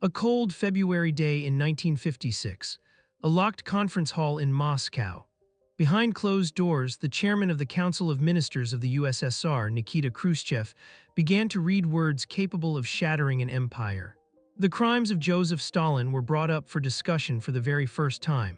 A cold February day in 1956, a locked conference hall in Moscow. Behind closed doors, the chairman of the Council of Ministers of the USSR, Nikita Khrushchev, began to read words capable of shattering an empire. The crimes of Joseph Stalin were brought up for discussion for the very first time.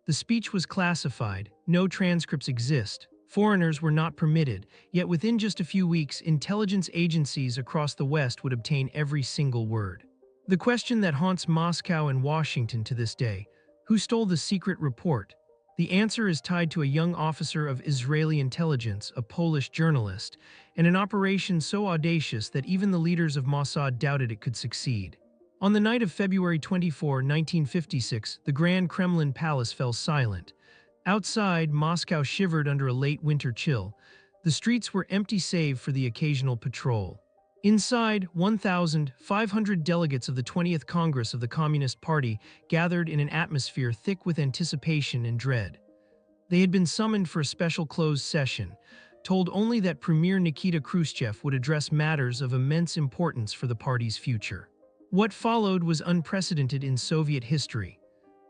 The speech was classified, no transcripts exist, foreigners were not permitted, yet within just a few weeks, intelligence agencies across the West would obtain every single word. The question that haunts Moscow and Washington to this day: who stole the secret report? The answer is tied to a young officer of Israeli intelligence, a Polish journalist, and an operation so audacious that even the leaders of Mossad doubted it could succeed. On the night of February 24, 1956, the Grand Kremlin Palace fell silent. Outside, Moscow shivered under a late winter chill. The streets were empty save for the occasional patrol. Inside, 1,500 delegates of the 20th Congress of the Communist Party gathered in an atmosphere thick with anticipation and dread. They had been summoned for a special closed session, told only that Premier Nikita Khrushchev would address matters of immense importance for the party's future. What followed was unprecedented in Soviet history.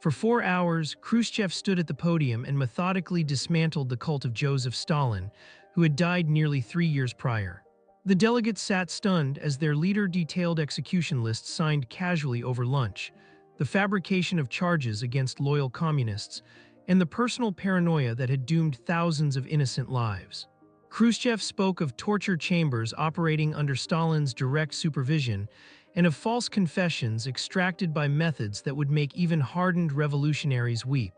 For 4 hours, Khrushchev stood at the podium and methodically dismantled the cult of Joseph Stalin, who had died nearly 3 years prior. The delegates sat stunned as their leader detailed execution lists signed casually over lunch, the fabrication of charges against loyal communists, and the personal paranoia that had doomed thousands of innocent lives. Khrushchev spoke of torture chambers operating under Stalin's direct supervision and of false confessions extracted by methods that would make even hardened revolutionaries weep.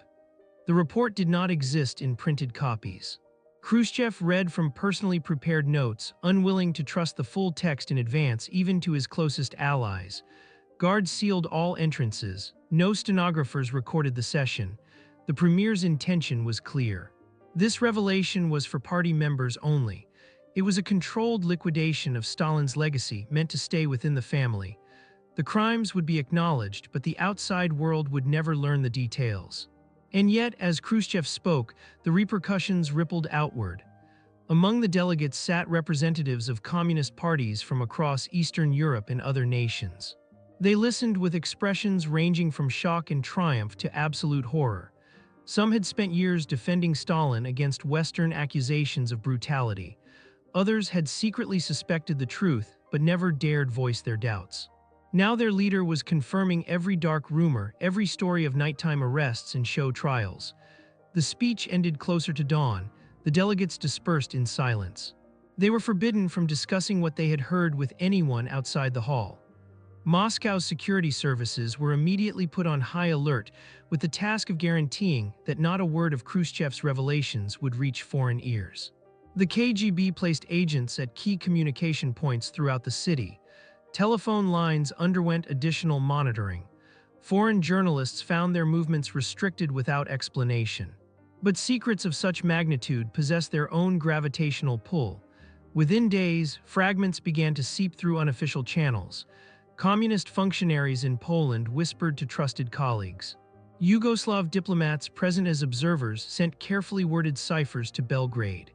The report did not exist in printed copies. Khrushchev read from personally prepared notes, unwilling to trust the full text in advance even to his closest allies. Guards sealed all entrances. No stenographers recorded the session. The premier's intention was clear. This revelation was for party members only. It was a controlled liquidation of Stalin's legacy meant to stay within the family. The crimes would be acknowledged, but the outside world would never learn the details. And yet, as Khrushchev spoke, the repercussions rippled outward. Among the delegates sat representatives of communist parties from across Eastern Europe and other nations. They listened with expressions ranging from shock and triumph to absolute horror. Some had spent years defending Stalin against Western accusations of brutality. Others had secretly suspected the truth, but never dared voice their doubts. Now their leader was confirming every dark rumor, every story of nighttime arrests and show trials. The speech ended closer to dawn. The delegates dispersed in silence. They were forbidden from discussing what they had heard with anyone outside the hall. Moscow's security services were immediately put on high alert with the task of guaranteeing that not a word of Khrushchev's revelations would reach foreign ears. The KGB placed agents at key communication points throughout the city. Telephone lines underwent additional monitoring. Foreign journalists found their movements restricted without explanation. But secrets of such magnitude possess their own gravitational pull. Within days, fragments began to seep through unofficial channels. Communist functionaries in Poland whispered to trusted colleagues. Yugoslav diplomats present as observers sent carefully worded ciphers to Belgrade.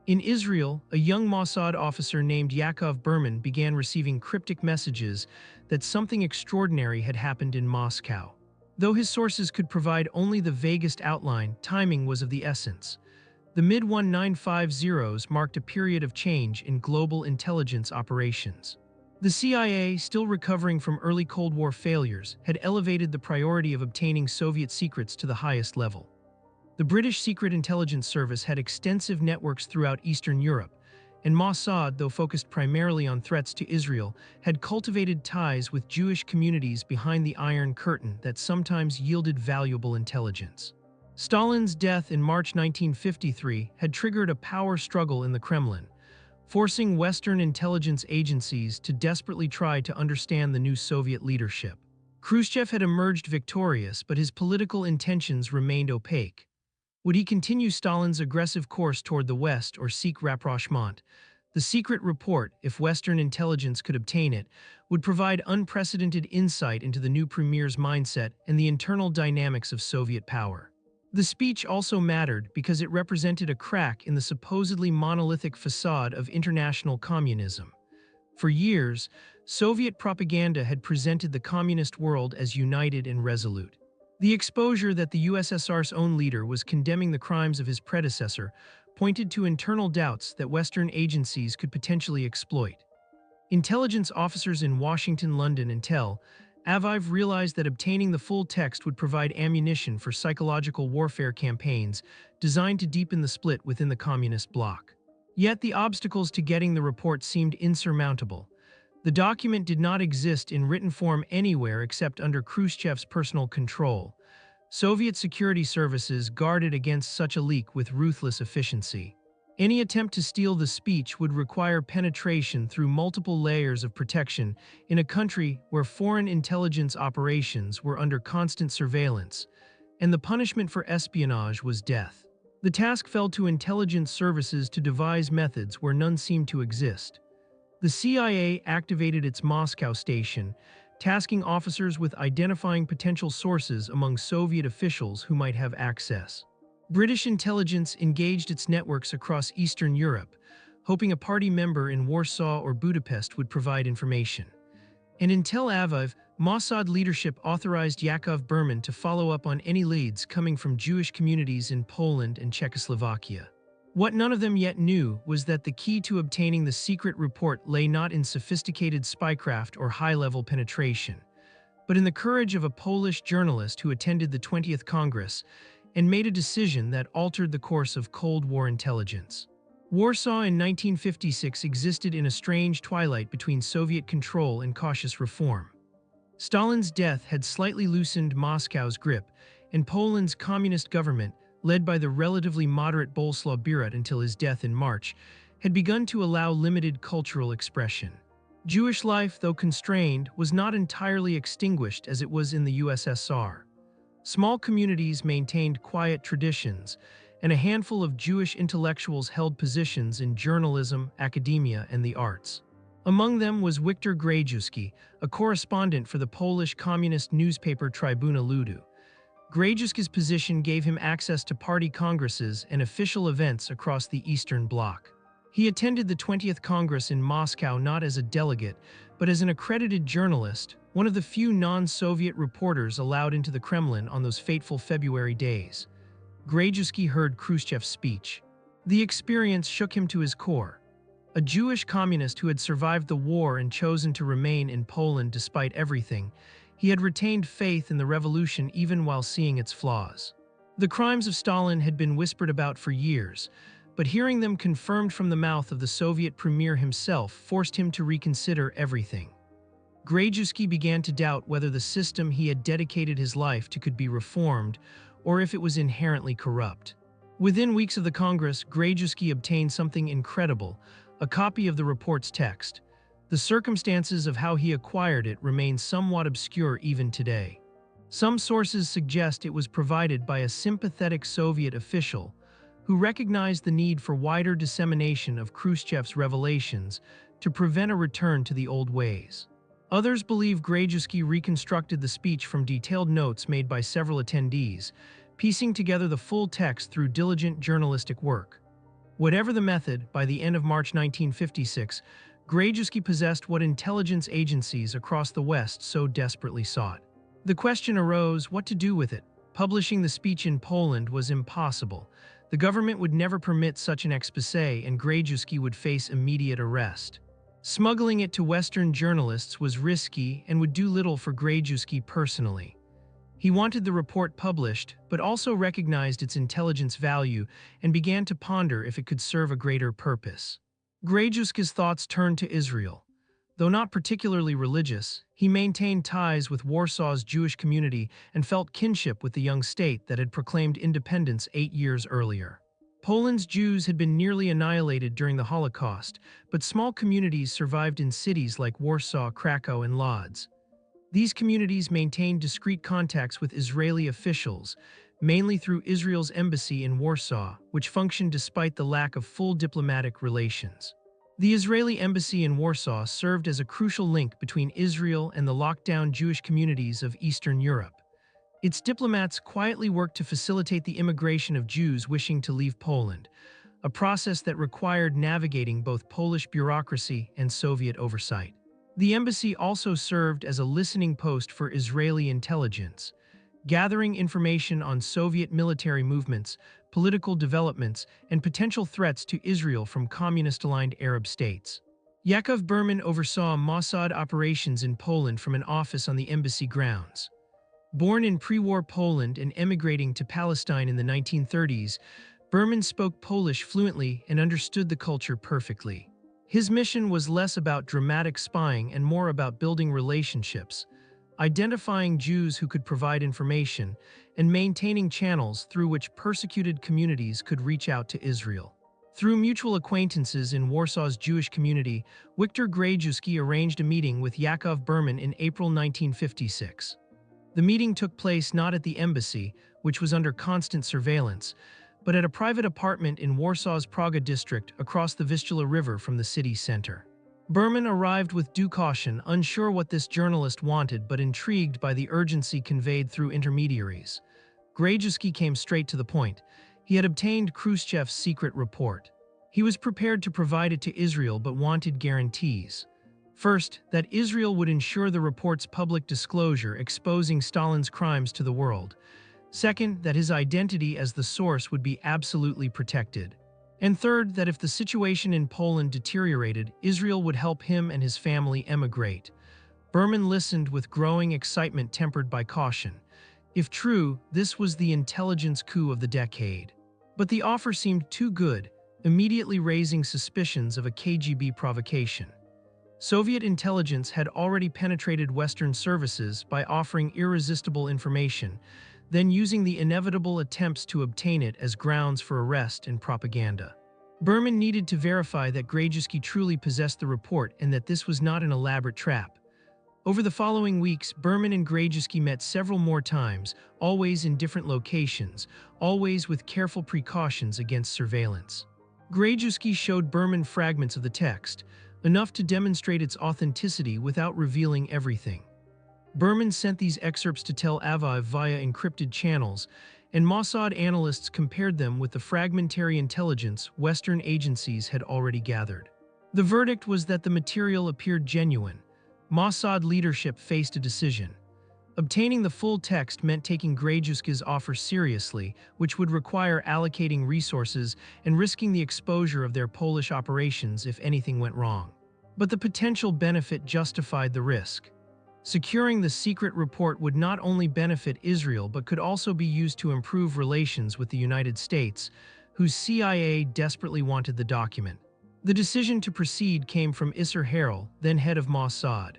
In Israel, a young Mossad officer named Yakov Berman began receiving cryptic messages that something extraordinary had happened in Moscow. Though his sources could provide only the vaguest outline, timing was of the essence. The mid-1950s marked a period of change in global intelligence operations. The CIA, still recovering from early Cold War failures, had elevated the priority of obtaining Soviet secrets to the highest level. The British Secret Intelligence Service had extensive networks throughout Eastern Europe, and Mossad, though focused primarily on threats to Israel, had cultivated ties with Jewish communities behind the Iron Curtain that sometimes yielded valuable intelligence. Stalin's death in March 1953 had triggered a power struggle in the Kremlin, forcing Western intelligence agencies to desperately try to understand the new Soviet leadership. Khrushchev had emerged victorious, but his political intentions remained opaque. Would he continue Stalin's aggressive course toward the West or seek rapprochement? The secret report, if Western intelligence could obtain it, would provide unprecedented insight into the new premier's mindset and the internal dynamics of Soviet power. The speech also mattered because it represented a crack in the supposedly monolithic facade of international communism. For years, Soviet propaganda had presented the communist world as united and resolute. The exposure that the USSR's own leader was condemning the crimes of his predecessor pointed to internal doubts that Western agencies could potentially exploit. Intelligence officers in Washington, London, and Tel Aviv realized that obtaining the full text would provide ammunition for psychological warfare campaigns designed to deepen the split within the communist bloc. Yet the obstacles to getting the report seemed insurmountable. The document did not exist in written form anywhere except under Khrushchev's personal control. Soviet security services guarded against such a leak with ruthless efficiency. Any attempt to steal the speech would require penetration through multiple layers of protection in a country where foreign intelligence operations were under constant surveillance, and the punishment for espionage was death. The task fell to intelligence services to devise methods where none seemed to exist. The CIA activated its Moscow station, tasking officers with identifying potential sources among Soviet officials who might have access. British intelligence engaged its networks across Eastern Europe, hoping a party member in Warsaw or Budapest would provide information. And in Tel Aviv, Mossad leadership authorized Yakov Berman to follow up on any leads coming from Jewish communities in Poland and Czechoslovakia. What none of them yet knew was that the key to obtaining the secret report lay not in sophisticated spycraft or high-level penetration, but in the courage of a Polish journalist who attended the 20th Congress and made a decision that altered the course of Cold War intelligence. Warsaw in 1956 existed in a strange twilight between Soviet control and cautious reform. Stalin's death had slightly loosened Moscow's grip, and Poland's communist government, led by the relatively moderate Bolesław Bierut until his death in March, had begun to allow limited cultural expression. Jewish life, though constrained, was not entirely extinguished as it was in the USSR. Small communities maintained quiet traditions, and a handful of Jewish intellectuals held positions in journalism, academia, and the arts. Among them was Wiktor Grajewski, a correspondent for the Polish communist newspaper Tribuna Ludu. Grajewski's position gave him access to party congresses and official events across the Eastern Bloc. He attended the 20th Congress in Moscow not as a delegate, but as an accredited journalist, one of the few non-Soviet reporters allowed into the Kremlin on those fateful February days. Grajewski heard Khrushchev's speech. The experience shook him to his core. A Jewish communist who had survived the war and chosen to remain in Poland despite everything, he had retained faith in the revolution even while seeing its flaws. The crimes of Stalin had been whispered about for years, but hearing them confirmed from the mouth of the Soviet premier himself forced him to reconsider everything. Grajewski began to doubt whether the system he had dedicated his life to could be reformed, or if it was inherently corrupt. Within weeks of the Congress, Grajewski obtained something incredible, a copy of the report's text. The circumstances of how he acquired it remain somewhat obscure even today. Some sources suggest it was provided by a sympathetic Soviet official who recognized the need for wider dissemination of Khrushchev's revelations to prevent a return to the old ways. Others believe Grajewski reconstructed the speech from detailed notes made by several attendees, piecing together the full text through diligent journalistic work. Whatever the method, by the end of March 1956, Grajewski possessed what intelligence agencies across the West so desperately sought. The question arose what to do with it. Publishing the speech in Poland was impossible. The government would never permit such an exposé, and Grajewski would face immediate arrest. Smuggling it to Western journalists was risky and would do little for Grajewski personally. He wanted the report published, but also recognized its intelligence value and began to ponder if it could serve a greater purpose. Grajewski's thoughts turned to Israel. Though not particularly religious, he maintained ties with Warsaw's Jewish community and felt kinship with the young state that had proclaimed independence 8 years earlier. Poland's Jews had been nearly annihilated during the Holocaust, but small communities survived in cities like Warsaw, Krakow, and Lodz. These communities maintained discreet contacts with Israeli officials, mainly through Israel's embassy in Warsaw, which functioned despite the lack of full diplomatic relations. The Israeli embassy in Warsaw served as a crucial link between Israel and the locked-down Jewish communities of Eastern Europe. Its diplomats quietly worked to facilitate the immigration of Jews wishing to leave Poland, a process that required navigating both Polish bureaucracy and Soviet oversight. The embassy also served as a listening post for Israeli intelligence, gathering information on Soviet military movements, political developments, and potential threats to Israel from communist-aligned Arab states. Yakov Berman oversaw Mossad operations in Poland from an office on the embassy grounds. Born in pre-war Poland and emigrating to Palestine in the 1930s, Berman spoke Polish fluently and understood the culture perfectly. His mission was less about dramatic spying and more about building relationships, identifying Jews who could provide information, and maintaining channels through which persecuted communities could reach out to Israel. Through mutual acquaintances in Warsaw's Jewish community, Wiktor Grajewski arranged a meeting with Yakov Berman in April 1956. The meeting took place not at the embassy, which was under constant surveillance, but at a private apartment in Warsaw's Praga district across the Vistula River from the city center. Berman arrived with due caution, unsure what this journalist wanted but intrigued by the urgency conveyed through intermediaries. Grajewski came straight to the point. He had obtained Khrushchev's secret report. He was prepared to provide it to Israel but wanted guarantees. First, that Israel would ensure the report's public disclosure exposing Stalin's crimes to the world. Second, that his identity as the source would be absolutely protected. And third, that if the situation in Poland deteriorated, Israel would help him and his family emigrate. Berman listened with growing excitement tempered by caution. If true, this was the intelligence coup of the decade. But the offer seemed too good, immediately raising suspicions of a KGB provocation. Soviet intelligence had already penetrated Western services by offering irresistible information, then using the inevitable attempts to obtain it as grounds for arrest and propaganda. Berman needed to verify that Grajewski truly possessed the report and that this was not an elaborate trap. Over the following weeks, Berman and Grajewski met several more times, always in different locations, always with careful precautions against surveillance. Grajewski showed Berman fragments of the text, enough to demonstrate its authenticity without revealing everything. Berman sent these excerpts to Tel Aviv via encrypted channels, and Mossad analysts compared them with the fragmentary intelligence Western agencies had already gathered. The verdict was that the material appeared genuine. Mossad leadership faced a decision. Obtaining the full text meant taking Grajewski's offer seriously, which would require allocating resources and risking the exposure of their Polish operations if anything went wrong. But the potential benefit justified the risk. Securing the secret report would not only benefit Israel but could also be used to improve relations with the United States, whose CIA desperately wanted the document. The decision to proceed came from Isser Harel, then head of Mossad.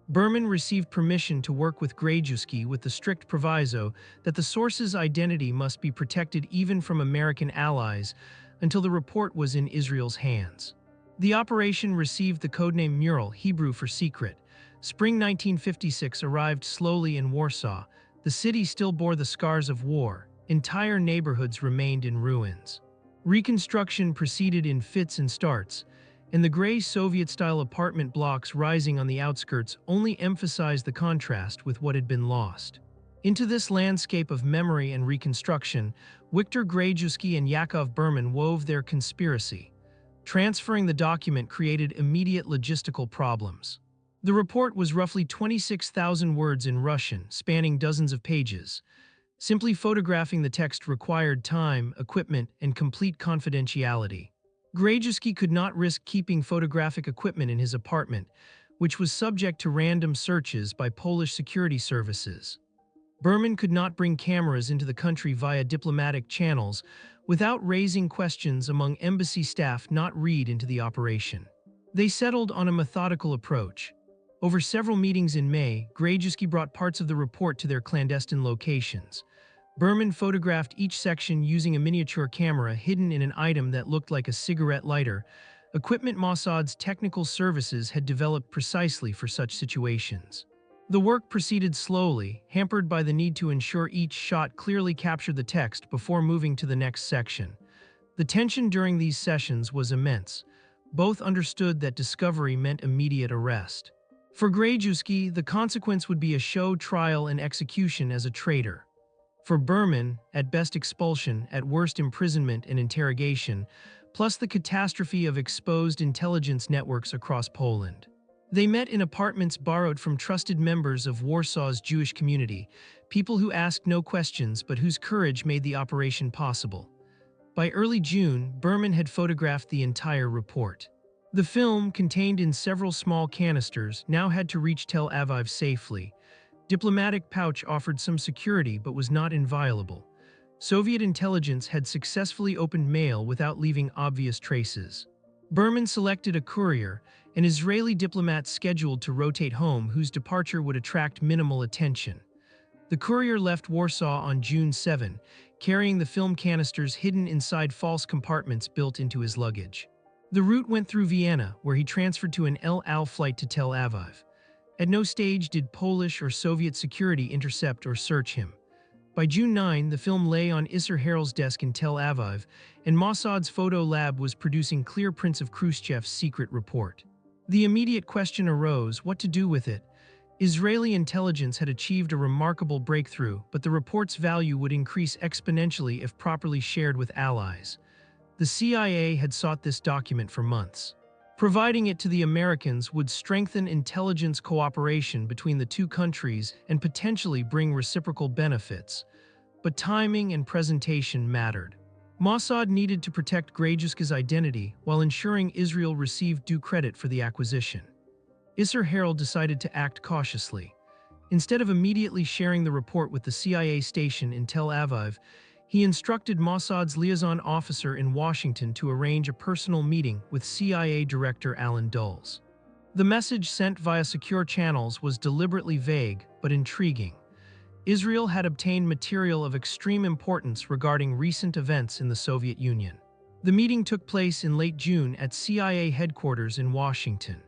Berman received permission to work with Grajewski with the strict proviso that the source's identity must be protected even from American allies until the report was in Israel's hands. The operation received the codename Mural, Hebrew for secret. Spring 1956 arrived slowly in Warsaw. The city still bore the scars of war. Entire neighborhoods remained in ruins. Reconstruction proceeded in fits and starts, and the gray Soviet-style apartment blocks rising on the outskirts only emphasized the contrast with what had been lost. Into this landscape of memory and reconstruction, Wiktor Grajewski and Yakov Berman wove their conspiracy. Transferring the document created immediate logistical problems. The report was roughly 26,000 words in Russian, spanning dozens of pages. Simply photographing the text required time, equipment, and complete confidentiality. Grajewski could not risk keeping photographic equipment in his apartment, which was subject to random searches by Polish security services. Berman could not bring cameras into the country via diplomatic channels without raising questions among embassy staff not read into the operation. They settled on a methodical approach. Over several meetings in May, Grajewski brought parts of the report to their clandestine locations. Berman photographed each section using a miniature camera hidden in an item that looked like a cigarette lighter, equipment Mossad's technical services had developed precisely for such situations. The work proceeded slowly, hampered by the need to ensure each shot clearly captured the text before moving to the next section. The tension during these sessions was immense. Both understood that discovery meant immediate arrest. For Grajewski, the consequence would be a show trial and execution as a traitor. For Berman, at best expulsion, at worst imprisonment and interrogation, plus the catastrophe of exposed intelligence networks across Poland. They met in apartments borrowed from trusted members of Warsaw's Jewish community, people who asked no questions but whose courage made the operation possible. By early June, Berman had photographed the entire report. The film, contained in several small canisters, now had to reach Tel Aviv safely. Diplomatic pouch offered some security but was not inviolable. Soviet intelligence had successfully opened mail without leaving obvious traces. Berman selected a courier, an Israeli diplomat scheduled to rotate home whose departure would attract minimal attention. The courier left Warsaw on June 7, carrying the film canisters hidden inside false compartments built into his luggage. The route went through Vienna, where he transferred to an El Al flight to Tel Aviv. At no stage did Polish or Soviet security intercept or search him. By June 9, the film lay on Isser Harel's desk in Tel Aviv, and Mossad's photo lab was producing clear prints of Khrushchev's secret report. The immediate question arose what to do with it. Israeli intelligence had achieved a remarkable breakthrough, but the report's value would increase exponentially if properly shared with allies. The CIA had sought this document for months. Providing it to the Americans would strengthen intelligence cooperation between the two countries and potentially bring reciprocal benefits. But timing and presentation mattered. Mossad needed to protect Grajewski's identity while ensuring Israel received due credit for the acquisition. Isser Harel decided to act cautiously. Instead of immediately sharing the report with the CIA station in Tel Aviv, he instructed Mossad's liaison officer in Washington to arrange a personal meeting with CIA Director Alan Dulles. The message sent via secure channels was deliberately vague but intriguing. Israel had obtained material of extreme importance regarding recent events in the Soviet Union. The meeting took place in late June at CIA headquarters in Washington.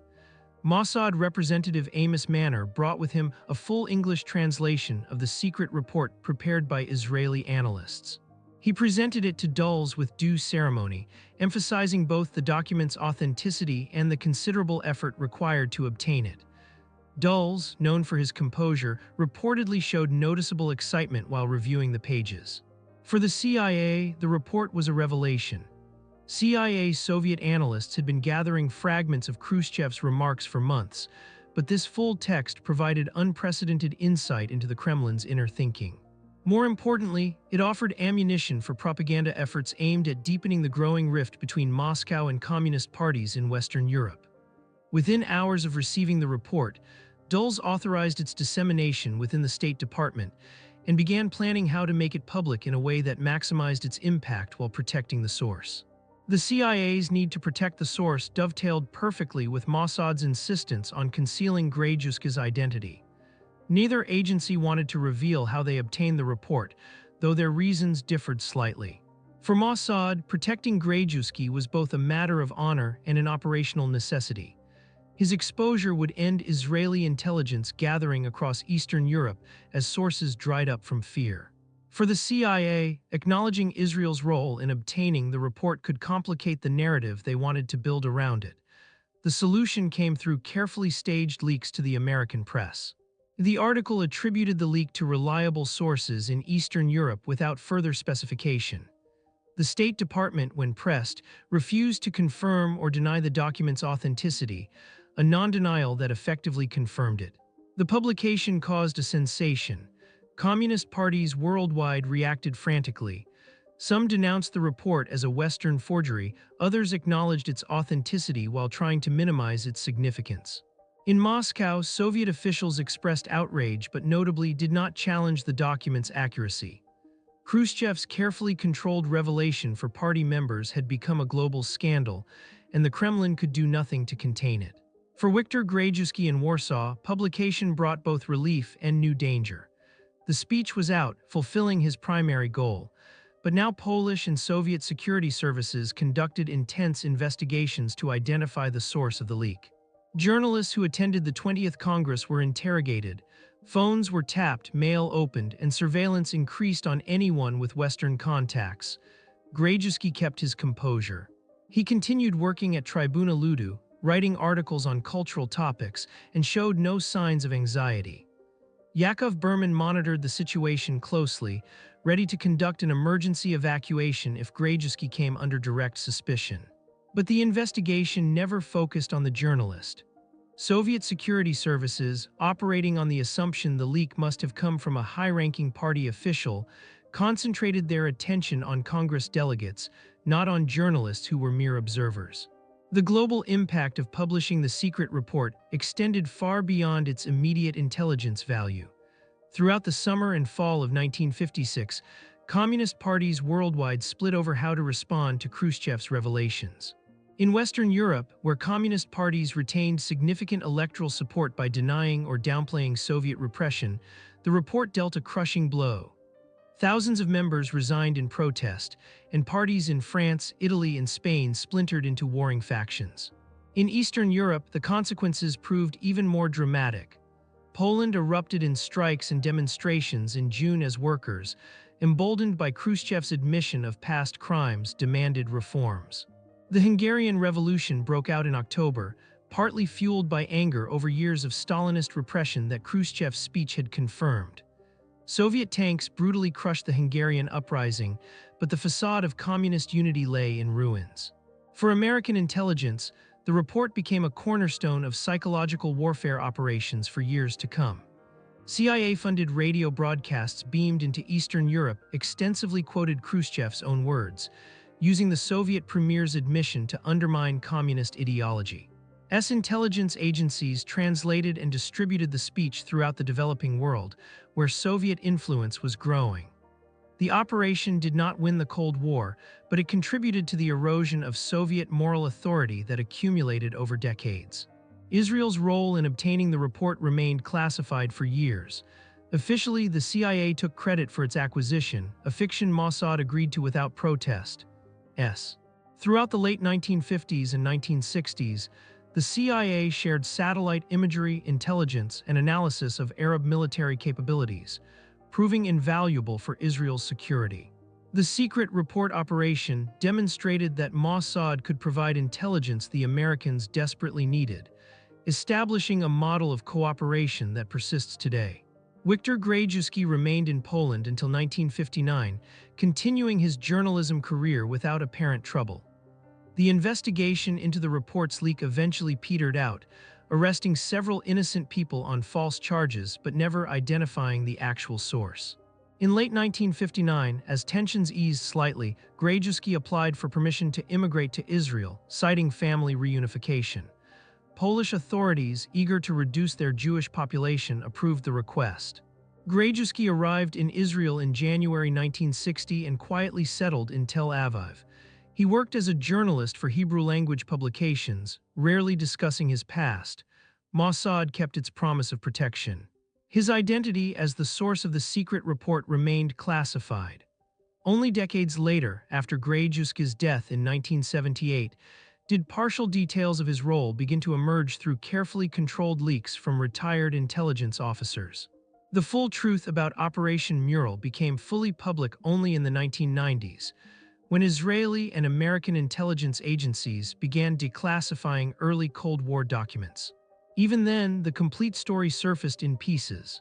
Mossad representative Amos Manor brought with him a full English translation of the secret report prepared by Israeli analysts. He presented it to Dulles with due ceremony, emphasizing both the document's authenticity and the considerable effort required to obtain it. Dulles, known for his composure, reportedly showed noticeable excitement while reviewing the pages. For the CIA, the report was a revelation. CIA Soviet analysts had been gathering fragments of Khrushchev's remarks for months, but this full text provided unprecedented insight into the Kremlin's inner thinking. More importantly, it offered ammunition for propaganda efforts aimed at deepening the growing rift between Moscow and communist parties in Western Europe. Within hours of receiving the report, Dulles authorized its dissemination within the State Department and began planning how to make it public in a way that maximized its impact while protecting the source. The CIA's need to protect the source dovetailed perfectly with Mossad's insistence on concealing Grajewski's identity. Neither agency wanted to reveal how they obtained the report, though their reasons differed slightly. For Mossad, protecting Grajewski was both a matter of honor and an operational necessity. His exposure would end Israeli intelligence gathering across Eastern Europe as sources dried up from fear. For the CIA, acknowledging Israel's role in obtaining the report could complicate the narrative they wanted to build around it. The solution came through carefully staged leaks to the American press. The article attributed the leak to reliable sources in Eastern Europe without further specification. The State Department, when pressed, refused to confirm or deny the document's authenticity, a non-denial that effectively confirmed it. The publication caused a sensation. Communist parties worldwide reacted frantically. Some denounced the report as a Western forgery, others acknowledged its authenticity while trying to minimize its significance. In Moscow, Soviet officials expressed outrage but notably did not challenge the document's accuracy. Khrushchev's carefully controlled revelation for party members had become a global scandal, and the Kremlin could do nothing to contain it. For Wiktor Grajewski in Warsaw, publication brought both relief and new danger. The speech was out, fulfilling his primary goal, but now Polish and Soviet security services conducted intense investigations to identify the source of the leak. Journalists who attended the 20th Congress were interrogated, phones were tapped, mail opened, and surveillance increased on anyone with Western contacts. Grajewski kept his composure. He continued working at Tribuna Ludu, writing articles on cultural topics, and showed no signs of anxiety. Yakov Berman monitored the situation closely, ready to conduct an emergency evacuation if Grajewski came under direct suspicion. But the investigation never focused on the journalist. Soviet security services, operating on the assumption the leak must have come from a high-ranking party official, concentrated their attention on Congress delegates, not on journalists who were mere observers. The global impact of publishing the secret report extended far beyond its immediate intelligence value. Throughout the summer and fall of 1956, communist parties worldwide split over how to respond to Khrushchev's revelations. In Western Europe, where communist parties retained significant electoral support by denying or downplaying Soviet repression, the report dealt a crushing blow. Thousands of members resigned in protest, and parties in France, Italy, and Spain splintered into warring factions. In Eastern Europe, the consequences proved even more dramatic. Poland erupted in strikes and demonstrations in June as workers, emboldened by Khrushchev's admission of past crimes, demanded reforms. The Hungarian Revolution broke out in October, partly fueled by anger over years of Stalinist repression that Khrushchev's speech had confirmed. Soviet tanks brutally crushed the Hungarian uprising, but the facade of communist unity lay in ruins. For American intelligence, the report became a cornerstone of psychological warfare operations for years to come. CIA-funded radio broadcasts beamed into Eastern Europe extensively quoted Khrushchev's own words, using the Soviet premier's admission to undermine communist ideology. Intelligence agencies translated and distributed the speech throughout the developing world, where Soviet influence was growing. The operation did not win the Cold War, but it contributed to the erosion of Soviet moral authority that accumulated over decades. Israel's role in obtaining the report remained classified for years. Officially, the CIA took credit for its acquisition, a fiction Mossad agreed to without protest. Throughout the late 1950s and 1960s, the CIA shared satellite imagery, intelligence, and analysis of Arab military capabilities, proving invaluable for Israel's security. The secret report operation demonstrated that Mossad could provide intelligence the Americans desperately needed, establishing a model of cooperation that persists today. Wiktor Grajewski remained in Poland until 1959, continuing his journalism career without apparent trouble. The investigation into the report's leak eventually petered out, arresting several innocent people on false charges but never identifying the actual source. In late 1959, as tensions eased slightly, Grajewski applied for permission to immigrate to Israel, citing family reunification. Polish authorities, eager to reduce their Jewish population, approved the request. Grajewski arrived in Israel in January 1960 and quietly settled in Tel Aviv. He worked as a journalist for Hebrew-language publications, rarely discussing his past. Mossad kept its promise of protection. His identity as the source of the secret report remained classified. Only decades later, after Grajewski's death in 1978, did partial details of his role begin to emerge through carefully controlled leaks from retired intelligence officers. The full truth about Operation Mural became fully public only in the 1990s, when Israeli and American intelligence agencies began declassifying early Cold War documents. Even then, the complete story surfaced in pieces.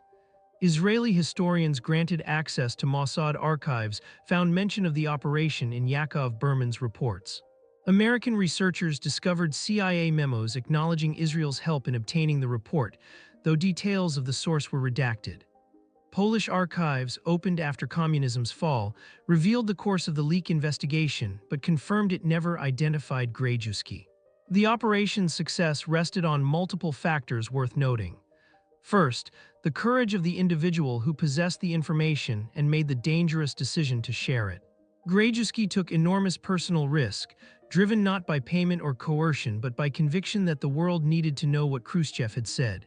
Israeli historians granted access to Mossad archives found mention of the operation in Yakov Berman's reports. American researchers discovered CIA memos acknowledging Israel's help in obtaining the report, though details of the source were redacted. Polish archives, opened after communism's fall, revealed the course of the leak investigation but confirmed it never identified Grajewski. The operation's success rested on multiple factors worth noting. First, the courage of the individual who possessed the information and made the dangerous decision to share it. Grajewski took enormous personal risk, driven not by payment or coercion but by conviction that the world needed to know what Khrushchev had said.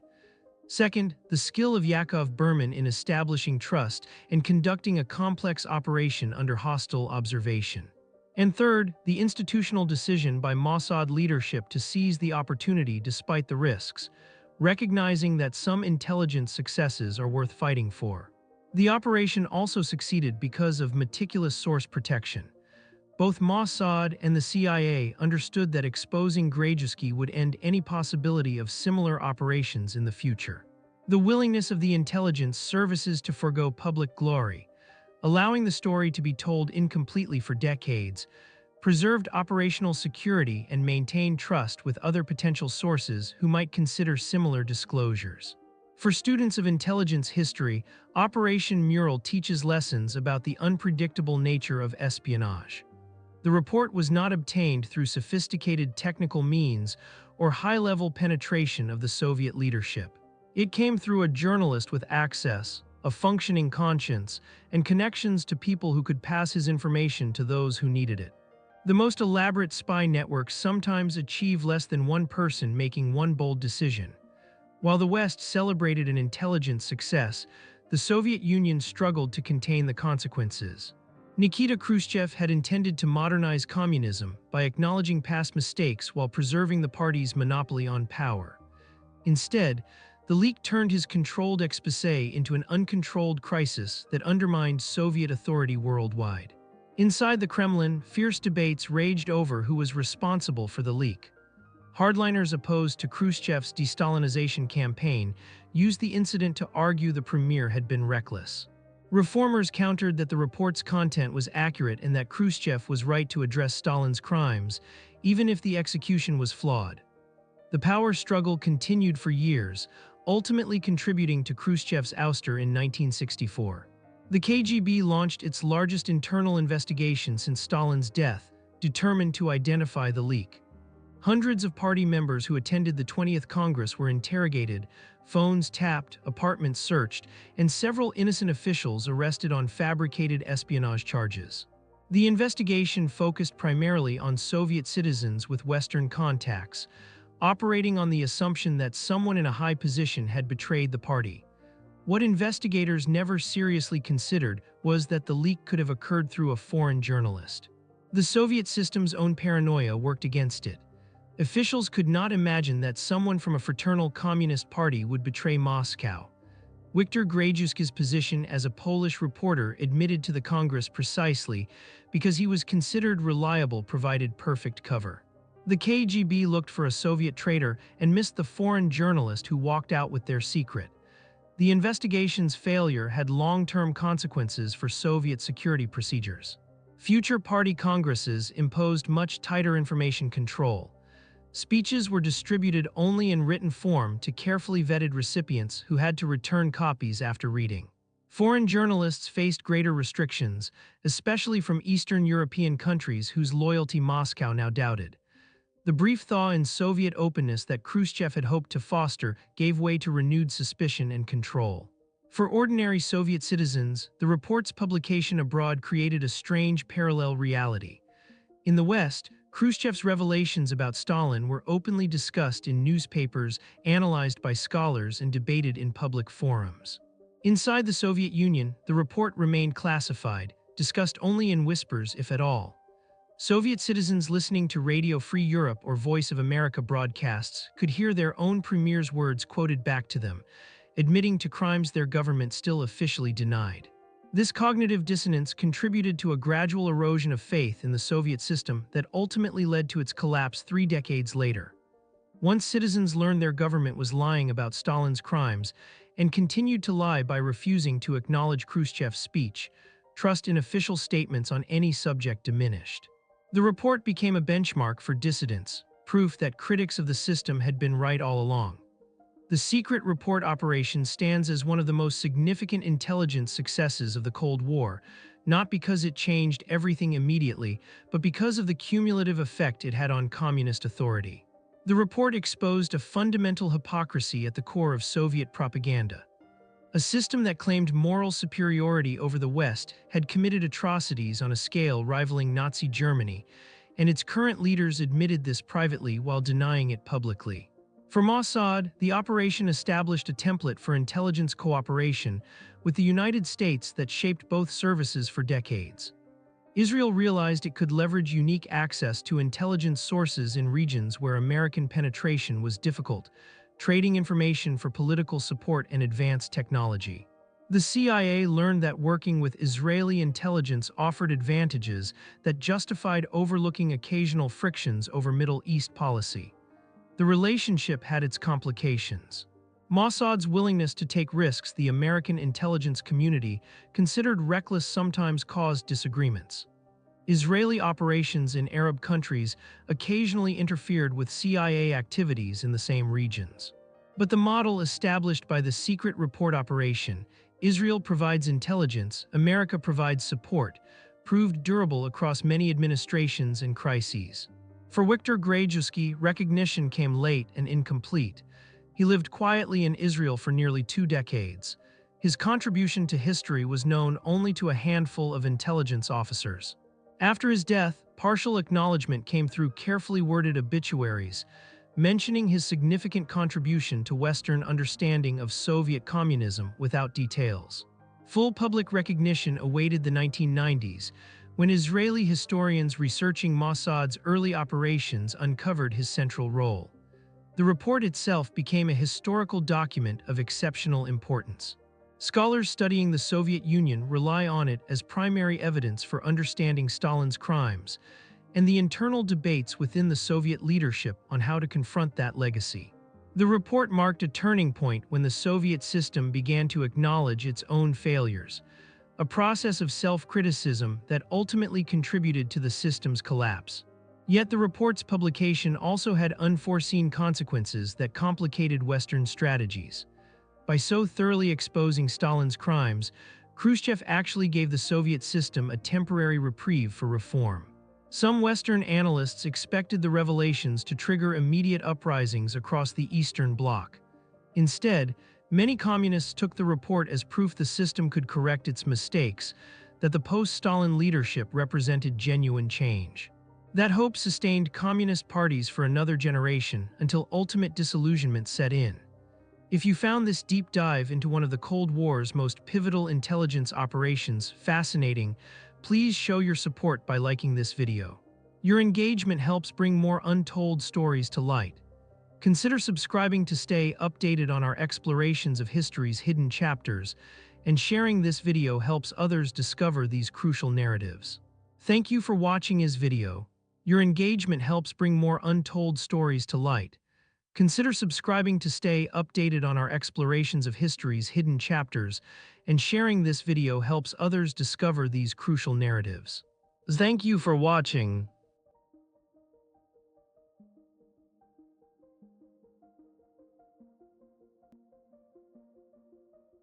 Second, the skill of Yakov Berman in establishing trust and conducting a complex operation under hostile observation. And third, the institutional decision by Mossad leadership to seize the opportunity despite the risks, recognizing that some intelligence successes are worth fighting for. The operation also succeeded because of meticulous source protection. Both Mossad and the CIA understood that exposing Grajewski would end any possibility of similar operations in the future. The willingness of the intelligence services to forgo public glory, allowing the story to be told incompletely for decades, preserved operational security, and maintained trust with other potential sources who might consider similar disclosures. For students of intelligence history, Operation Mural teaches lessons about the unpredictable nature of espionage. The report was not obtained through sophisticated technical means or high-level penetration of the Soviet leadership. It came through a journalist with access, a functioning conscience, and connections to people who could pass his information to those who needed it. The most elaborate spy networks sometimes achieve less than one person making one bold decision. While the West celebrated an intelligent success, the Soviet Union struggled to contain the consequences. Nikita Khrushchev had intended to modernize communism by acknowledging past mistakes while preserving the party's monopoly on power. Instead, the leak turned his controlled exposé into an uncontrolled crisis that undermined Soviet authority worldwide. Inside the Kremlin, fierce debates raged over who was responsible for the leak. Hardliners opposed to Khrushchev's de-Stalinization campaign used the incident to argue the premier had been reckless. Reformers countered that the report's content was accurate and that Khrushchev was right to address Stalin's crimes, even if the execution was flawed. The power struggle continued for years, ultimately contributing to Khrushchev's ouster in 1964. The KGB launched its largest internal investigation since Stalin's death, determined to identify the leak. Hundreds of party members who attended the 20th Congress were interrogated, phones tapped, apartments searched, and several innocent officials arrested on fabricated espionage charges. The investigation focused primarily on Soviet citizens with Western contacts, operating on the assumption that someone in a high position had betrayed the party. What investigators never seriously considered was that the leak could have occurred through a foreign journalist. The Soviet system's own paranoia worked against it. Officials could not imagine that someone from a fraternal communist party would betray Moscow. Wiktor Grajewski's position as a Polish reporter admitted to the Congress precisely because he was considered reliable, provided perfect cover. The KGB looked for a Soviet traitor and missed the foreign journalist who walked out with their secret. The investigation's failure had long-term consequences for Soviet security procedures. Future party congresses imposed much tighter information control. Speeches were distributed only in written form to carefully vetted recipients who had to return copies after reading. Foreign journalists faced greater restrictions, especially from Eastern European countries whose loyalty Moscow now doubted. The brief thaw in Soviet openness that Khrushchev had hoped to foster gave way to renewed suspicion and control. For ordinary Soviet citizens, the report's publication abroad created a strange parallel reality. In the West, Khrushchev's revelations about Stalin were openly discussed in newspapers, analyzed by scholars, and debated in public forums. Inside the Soviet Union, the report remained classified, discussed only in whispers, if at all. Soviet citizens listening to Radio Free Europe or Voice of America broadcasts could hear their own premier's words quoted back to them, admitting to crimes their government still officially denied. This cognitive dissonance contributed to a gradual erosion of faith in the Soviet system that ultimately led to its collapse 3 decades later. Once citizens learned their government was lying about Stalin's crimes and continued to lie by refusing to acknowledge Khrushchev's speech, trust in official statements on any subject diminished. The report became a benchmark for dissidents, proof that critics of the system had been right all along. The secret report operation stands as one of the most significant intelligence successes of the Cold War, not because it changed everything immediately, but because of the cumulative effect it had on communist authority. The report exposed a fundamental hypocrisy at the core of Soviet propaganda. A system that claimed moral superiority over the West had committed atrocities on a scale rivaling Nazi Germany, and its current leaders admitted this privately while denying it publicly. For Mossad, the operation established a template for intelligence cooperation with the United States that shaped both services for decades. Israel realized it could leverage unique access to intelligence sources in regions where American penetration was difficult, trading information for political support and advanced technology. The CIA learned that working with Israeli intelligence offered advantages that justified overlooking occasional frictions over Middle East policy. The relationship had its complications. Mossad's willingness to take risks the American intelligence community considered reckless sometimes caused disagreements. Israeli operations in Arab countries occasionally interfered with CIA activities in the same regions. But the model established by the Secret Report Operation, Israel provides intelligence, America provides support, proved durable across many administrations and crises. For Wiktor Grajewski, recognition came late and incomplete. He lived quietly in Israel for nearly 2 decades. His contribution to history was known only to a handful of intelligence officers. After his death, partial acknowledgement came through carefully worded obituaries, mentioning his significant contribution to Western understanding of Soviet communism without details. Full public recognition awaited the 1990s, when Israeli historians researching Mossad's early operations uncovered his central role. The report itself became a historical document of exceptional importance. Scholars studying the Soviet Union rely on it as primary evidence for understanding Stalin's crimes, and the internal debates within the Soviet leadership on how to confront that legacy. The report marked a turning point when the Soviet system began to acknowledge its own failures, a process of self-criticism that ultimately contributed to the system's collapse. Yet the report's publication also had unforeseen consequences that complicated Western strategies. By so thoroughly exposing Stalin's crimes, Khrushchev actually gave the Soviet system a temporary reprieve for reform. Some Western analysts expected the revelations to trigger immediate uprisings across the Eastern Bloc. Instead, many communists took the report as proof the system could correct its mistakes, that the post-Stalin leadership represented genuine change. That hope sustained communist parties for another generation until ultimate disillusionment set in. If you found this deep dive into one of the Cold War's most pivotal intelligence operations fascinating, please show your support by liking this video. Your engagement helps bring more untold stories to light. Consider subscribing to stay updated on our explorations of history's hidden chapters, and sharing this video helps others discover these crucial narratives. Thank you for watching this video. Your engagement helps bring more untold stories to light. Consider subscribing to stay updated on our explorations of history's hidden chapters, and sharing this video helps others discover these crucial narratives. Thank you for watching.